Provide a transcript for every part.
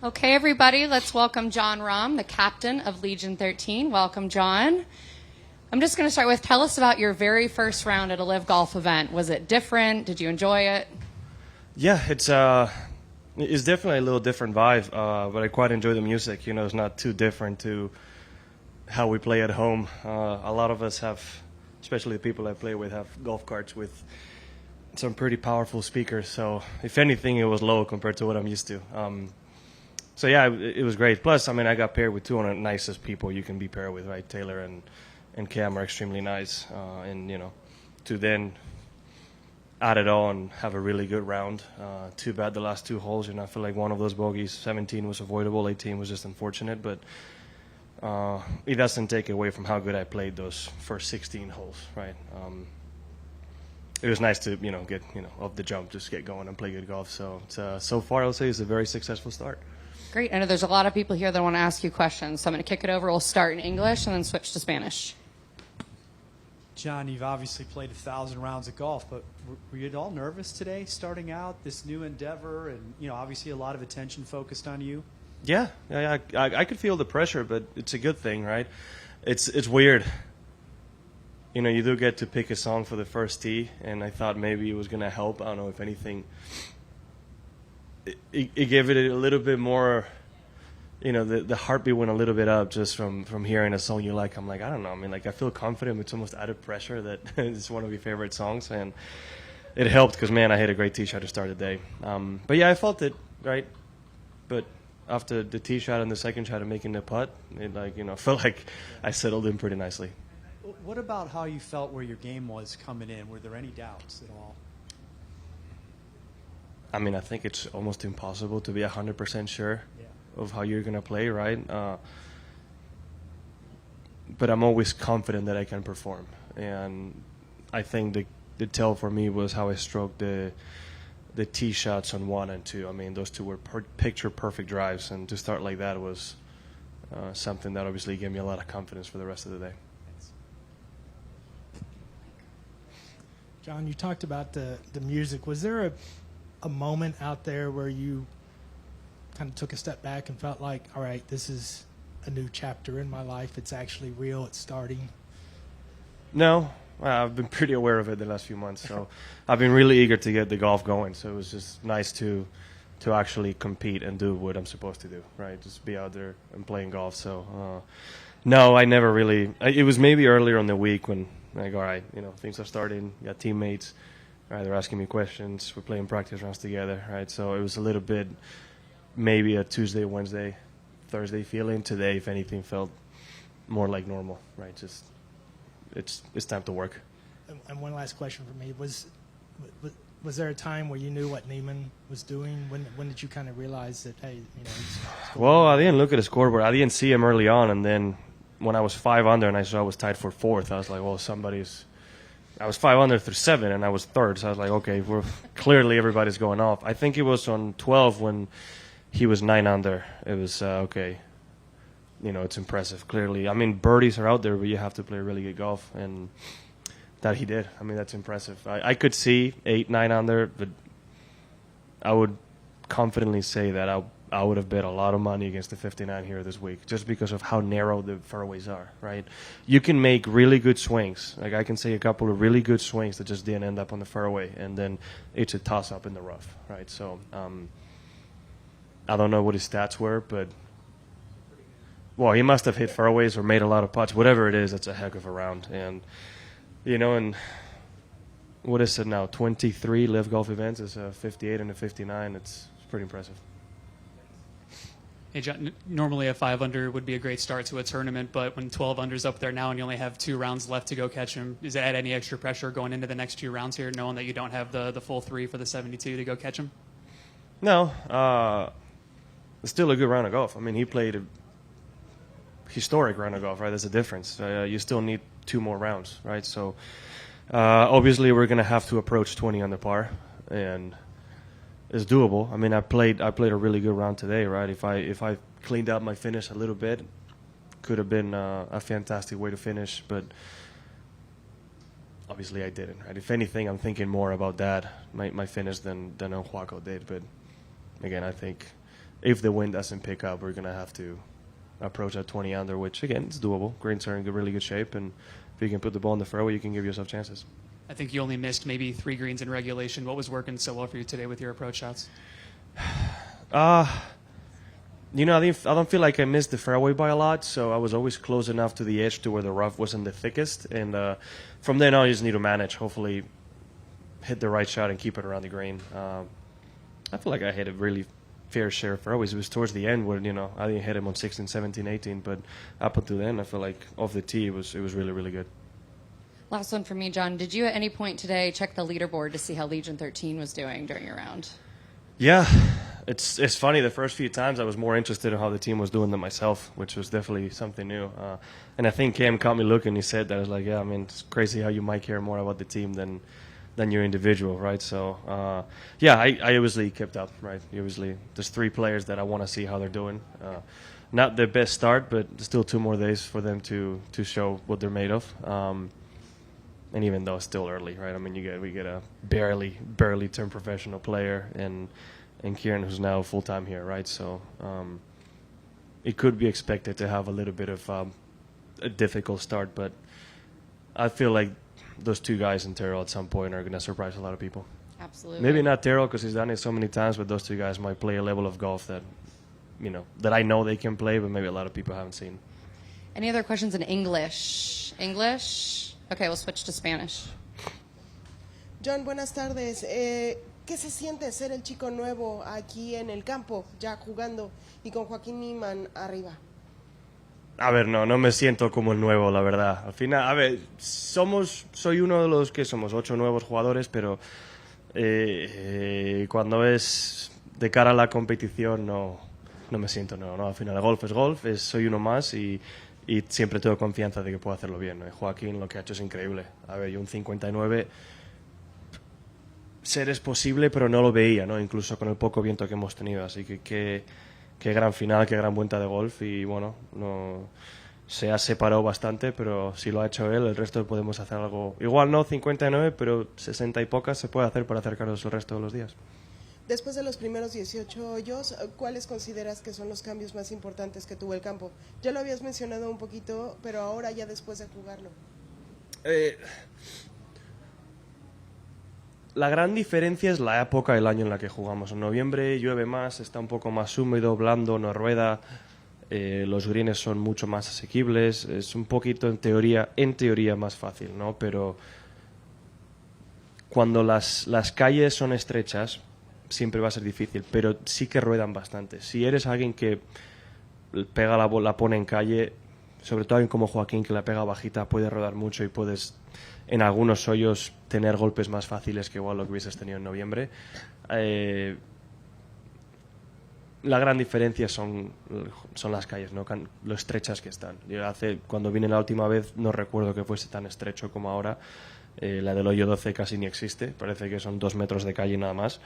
Okay, everybody, let's welcome Jon Rahm, the captain of Legion 13. Welcome, Jon. I'm just going to start with, tell us about your very first round at a LIV golf event. Was it different? Did you enjoy it? Yeah, it's definitely a little different vibe, but I quite enjoy the music. You know, it's not too different to how we play at home. A lot of us have, especially the people I play with, have golf carts with some pretty powerful speakers. So if anything, it was low compared to what I'm used to. So yeah, it was great. Plus, I mean, I got paired with two of the nicest people you can be paired with, right? Taylor and Cam are extremely nice, and you know, to then add it all and have a really good round. Too bad the last two holes. You know, I feel like one of those bogeys, 17 was avoidable, 18 was just unfortunate, but it doesn't take away from how good I played those first 16 holes, right? It was nice to get off the jump, just get going and play good golf. So so far, I'll say it's a very successful start. Great. I know there's a lot of people here that want to ask you questions, so I'm going to kick it over. We'll start in English and then switch to Spanish. John, you've obviously played 1,000 rounds of golf, but were you at all nervous today starting out this new endeavor? And, obviously a lot of attention focused on you. Yeah. I could feel the pressure, but it's a good thing, right? It's weird. You do get to pick a song for the first tee, and I thought maybe it was going to help. I don't know if anything. It gave it a little bit more, the heartbeat went a little bit up just from hearing a song you like. I'm like, I don't know. I mean, I feel confident. It's almost added pressure that it's one of your favorite songs. And it helped because, man, I hit a great tee shot to start the day. But, yeah, I felt it, right? But after the tee shot and the second shot and making the putt, it, felt like I settled in pretty nicely. What about how you felt where your game was coming in? Were there any doubts at all? I mean, I think it's almost impossible to be 100% sure of how you're going to play, right? But I'm always confident that I can perform. And I think the tell for me was how I stroked the tee shots on 1 and 2. I mean, those two were picture-perfect drives. And to start like that was something that obviously gave me a lot of confidence for the rest of the day. Jon, you talked about the music. Was there a moment out there where you kind of took a step back and felt like, all right, this is a new chapter in my life. It's actually real. It's starting. No, I've been pretty aware of it the last few months. So I've been really eager to get the golf going. So it was just nice to actually compete and do what I'm supposed to do, right? Just be out there and playing golf. So no, I never really. It was maybe earlier in the week when all right, things are starting. You got teammates. Right, they're asking me questions. We're playing practice rounds together, right? So it was a little bit, maybe a Tuesday, Wednesday, Thursday feeling. Today, if anything, felt more like normal, right? Just it's time to work. And one last question for me: was there a time where you knew what Neiman was doing? When did you kind of realize that, hey, he's well, I didn't look at the scoreboard. I didn't see him early on, and then when I was 5 under and I saw I was tied for 4th, I was like, well, I was 5 under through 7, and I was 3rd. So I was like, okay, clearly everybody's going off. I think it was on 12 when he was 9 under. It was, okay, it's impressive, clearly. I mean, birdies are out there, but you have to play really good golf, and that he did. I mean, that's impressive. I could see 8, 9 under, but I would confidently say that I would have bet a lot of money against the 59 here this week just because of how narrow the fairways are, right? You can make really good swings. Like I can say a couple of really good swings that just didn't end up on the fairway, and then it's a toss-up in the rough, right? So I don't know what his stats were, but, well, he must have hit fairways or made a lot of putts. Whatever it is, it's a heck of a round. And, and what is it now? 23 LIV golf events. It's a 58 and a 59. It's pretty impressive. Hey, Jon, normally a 5 under would be a great start to a tournament, but when 12 under's up there now and you only have 2 rounds left to go catch him, does it add any extra pressure going into the next 2 rounds here, knowing that you don't have the full 3 for the 72 to go catch him? No. It's still a good round of golf. I mean, he played a historic round of golf, right? There's a difference. You still need 2 more rounds, right? So obviously we're going to have to approach 20 under par, and it's doable. I mean, I played a really good round today, right? If I cleaned up my finish a little bit, could have been a fantastic way to finish, but obviously I didn't, right? If anything, I'm thinking more about that, my finish, than Juaco did. But again, I think if the wind doesn't pick up, we're going to have to approach at 20 under, which, again, it's doable. Greens are in really good shape, and if you can put the ball in the fairway, you can give yourself chances. I think you only missed maybe 3 greens in regulation. What was working so well for you today with your approach shots? You know, I don't feel like I missed the fairway by a lot, so I was always close enough to the edge to where the rough wasn't the thickest. And from then on, you just need to manage. Hopefully, hit the right shot and keep it around the green. I feel like I hit a really fair share of fairways. It was towards the end where, you know, I didn't hit him on 16, 17, 18, but up until then, I feel like off the tee, it was really, really good. Last one for me, John. Did you at any point today check the leaderboard to see how Legion 13 was doing during your round? Yeah, it's funny. The first few times I was more interested in how the team was doing than myself, which was definitely something new. And I think Cam caught me looking. He said that. I was like, yeah, I mean, it's crazy how you might care more about the team than your individual, right? So, yeah, I obviously kept up, right? Obviously, there's 3 players that I want to see how they're doing. Not their best start, but still 2 more days for them to show what they're made of. And even though it's still early, right? I mean, we get a barely turned professional player, and Kieran, who's now full time here, right? So it could be expected to have a little bit of a difficult start, but I feel like those 2 guys in Terrell at some point are going to surprise a lot of people. Absolutely. Maybe not Terrell because he's done it so many times, but those 2 guys might play a level of golf that, you know, that I know they can play, but maybe a lot of people haven't seen. Any other questions in English? English? Okay, we'll switch to Spanish. John, buenas tardes. ¿Qué se siente ser el chico nuevo aquí en el campo, ya jugando, y con Joaquín Niemann arriba? A ver, no me siento como el nuevo, la verdad. Al final, a ver, soy uno de los que somos 8 nuevos jugadores, pero cuando es de cara a la competición no me siento nuevo, ¿no? Al final el golf es golf, soy uno más y siempre tengo confianza de que puedo hacerlo bien, ¿no? Joaquín lo que ha hecho es increíble. A ver, yo un 59 ser es posible, pero no lo veía, ¿no? Incluso con el poco viento que hemos tenido. Así que qué gran final, qué gran vuelta de golf. Y bueno, se ha separado bastante, pero si lo ha hecho él, el resto podemos hacer algo. Igual no 59, pero 60 y pocas se puede hacer para acercarnos el resto de los días. Después de los primeros 18 hoyos, ¿cuáles consideras que son los cambios más importantes que tuvo el campo? Ya lo habías mencionado un poquito, pero ahora ya después de jugarlo. La gran diferencia es la época del año en la que jugamos. En noviembre llueve más, está un poco más húmedo, blando, no rueda. Los greens son mucho más asequibles. Es un poquito, en teoría más fácil, ¿no? Pero cuando las calles son estrechas, siempre va a ser difícil, pero sí que ruedan bastante. Si eres alguien que pega la bola, la pone en calle, sobre todo alguien como Joaquín que la pega bajita, puede rodar mucho y puedes en algunos hoyos tener golpes más fáciles que igual lo que hubieses tenido en noviembre. La gran diferencia son las calles, ¿no? Lo estrechas que están. Cuando vine la última vez no recuerdo que fuese tan estrecho como ahora. La del hoyo 12 casi ni existe, parece que son 2 metros de calle nada más.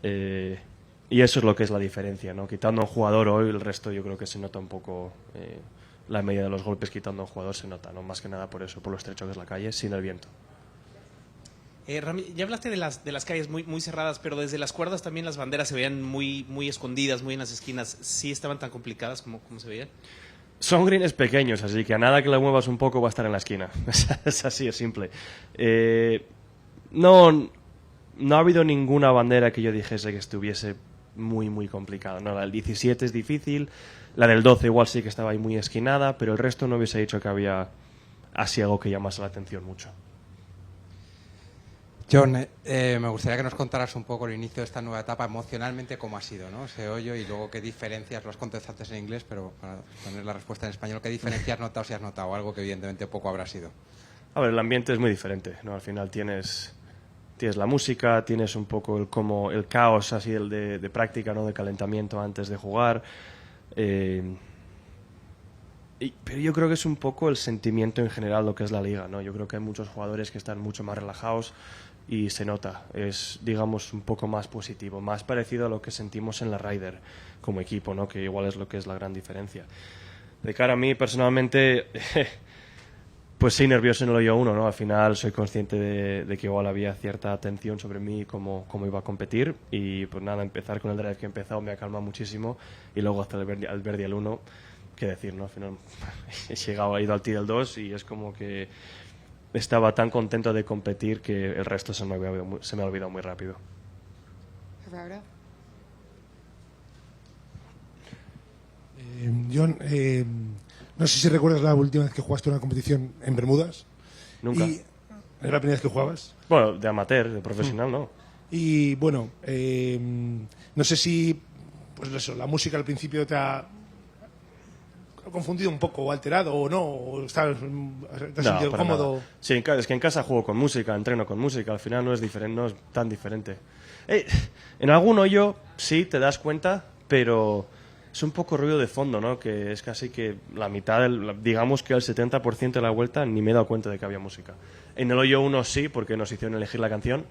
Y eso es lo que es la diferencia, ¿no? Quitando a un jugador hoy, el resto yo creo que se nota un poco. La media de los golpes quitando a un jugador se nota, ¿no? Más que nada por eso, por lo estrecho que es la calle, sin el viento. Rami, ya hablaste de las calles muy cerradas, pero desde las cuerdas también las banderas se veían muy escondidas, muy en las esquinas. ¿Sí estaban tan complicadas como se veían? Son greens pequeños, así que a nada que la muevas un poco va a estar en la esquina. Es así, es simple. No ha habido ninguna bandera que yo dijese que estuviese muy complicada. No, la del 17 es difícil, la del 12 igual sí que estaba ahí muy esquinada, pero el resto no hubiese dicho que había así algo que llamase la atención mucho. John, me gustaría que nos contaras un poco el inicio de esta nueva etapa emocionalmente, cómo ha sido, ¿no? Ese hoyo y luego qué diferencias, lo has contestado antes en inglés, pero para poner la respuesta en español, ¿qué diferencias has notado si has notado algo que evidentemente poco habrá sido? A ver, el ambiente es muy diferente, ¿no? Al final tienes la música, tienes un poco el caos así de práctica, ¿no? De calentamiento antes de jugar. Pero yo creo que es un poco el sentimiento en general lo que es la liga, ¿no? Yo creo que hay muchos jugadores que están mucho más relajados y se nota, es digamos un poco más positivo, más parecido a lo que sentimos en la Ryder como equipo, ¿no? Que igual es lo que es la gran diferencia. De cara a mí personalmente Pues sí, nervioso en el hoyo 1, ¿no? Al final soy consciente de que igual había cierta atención sobre mí, cómo iba a competir. Y pues nada, empezar con el drive que he empezado me ha calmado muchísimo. Y luego hasta el birdie al 1, qué decir, ¿no? Al final he ido al tee del 2 y es como que estaba tan contento de competir que el resto se me ha olvidado muy rápido. Gerardo? Jon, no sé si recuerdas la última vez que jugaste una competición en Bermudas. Nunca. ¿Es la primera vez que jugabas? Bueno, de amateur, de profesional, no. Y bueno, no sé si pues eso, la música al principio te ha confundido un poco o alterado o no, o te has sentido para cómodo. nada. Sí, es que en casa juego con música, entreno con música, al final no es tan diferente. En algún hoyo sí te das cuenta, pero es un poco ruido de fondo, ¿no? Que es casi que la mitad, digamos que el 70% de la vuelta ni me he dado cuenta de que había música. En el hoyo 1 sí, porque nos hicieron elegir la canción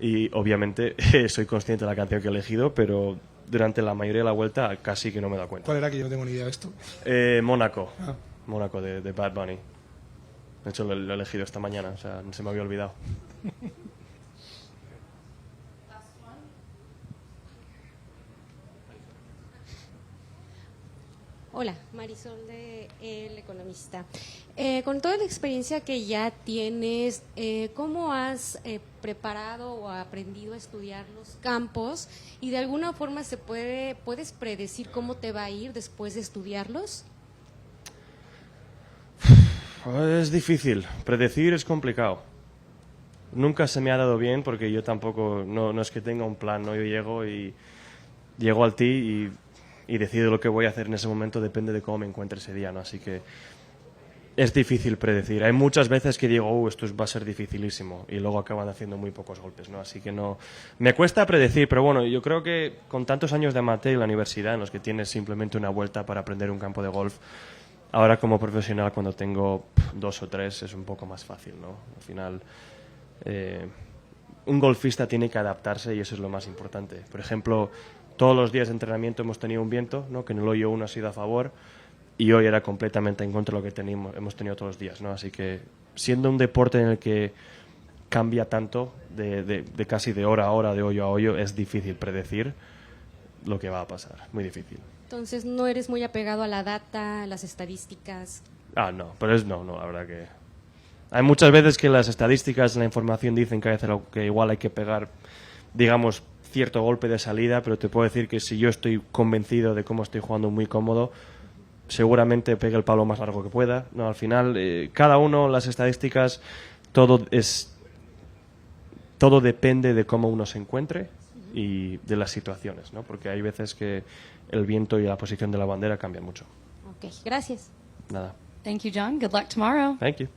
y obviamente soy consciente de la canción que he elegido, pero durante la mayoría de la vuelta casi que no me he dado cuenta. ¿Cuál era? Que yo no tengo ni idea de esto. Mónaco. Ah. Mónaco de Bad Bunny. De hecho lo he elegido esta mañana, o sea, se me había olvidado. Hola, Marisol de El Economista. Con toda la experiencia que ya tienes, ¿cómo has preparado o aprendido a estudiar los campos? Y de alguna forma ¿puedes predecir cómo te va a ir después de estudiarlos? Es difícil, predecir es complicado. Nunca se me ha dado bien porque yo tampoco, no es que tenga un plan, ¿no? Yo llego al tee y decido lo que voy a hacer en ese momento, depende de cómo me encuentre ese día, ¿no? Así que es difícil predecir. Hay muchas veces que digo, esto va a ser dificilísimo y luego acaban haciendo muy pocos golpes, ¿no? Así que no, me cuesta predecir, pero bueno, yo creo que con tantos años de amateur en la universidad en los que tienes simplemente una vuelta para aprender un campo de golf, ahora como profesional cuando tengo 2 o 3 es un poco más fácil, ¿no? Al final un golfista tiene que adaptarse y eso es lo más importante. Por ejemplo, todos los días de entrenamiento hemos tenido un viento, ¿no? Que en el hoyo 1 ha sido a favor y hoy era completamente en contra de lo que hemos tenido todos los días, ¿no? Así que siendo un deporte en el que cambia tanto de casi de hora a hora, de hoyo a hoyo, es difícil predecir lo que va a pasar, muy difícil. Entonces, ¿no eres muy apegado a la data, a las estadísticas? No, pero no, la verdad que hay muchas veces que las estadísticas, la información dicen que igual hay que pegar, digamos, cierto golpe de salida, pero te puedo decir que si yo estoy convencido de cómo estoy jugando muy cómodo, seguramente pegue el palo más largo que pueda, ¿no? Al final, cada uno, las estadísticas, todo depende de cómo uno se encuentre y de las situaciones, ¿no? Porque hay veces que el viento y la posición de la bandera cambian mucho. Ok, gracias. Nada. Thank you, Jon. Good luck tomorrow. Thank you.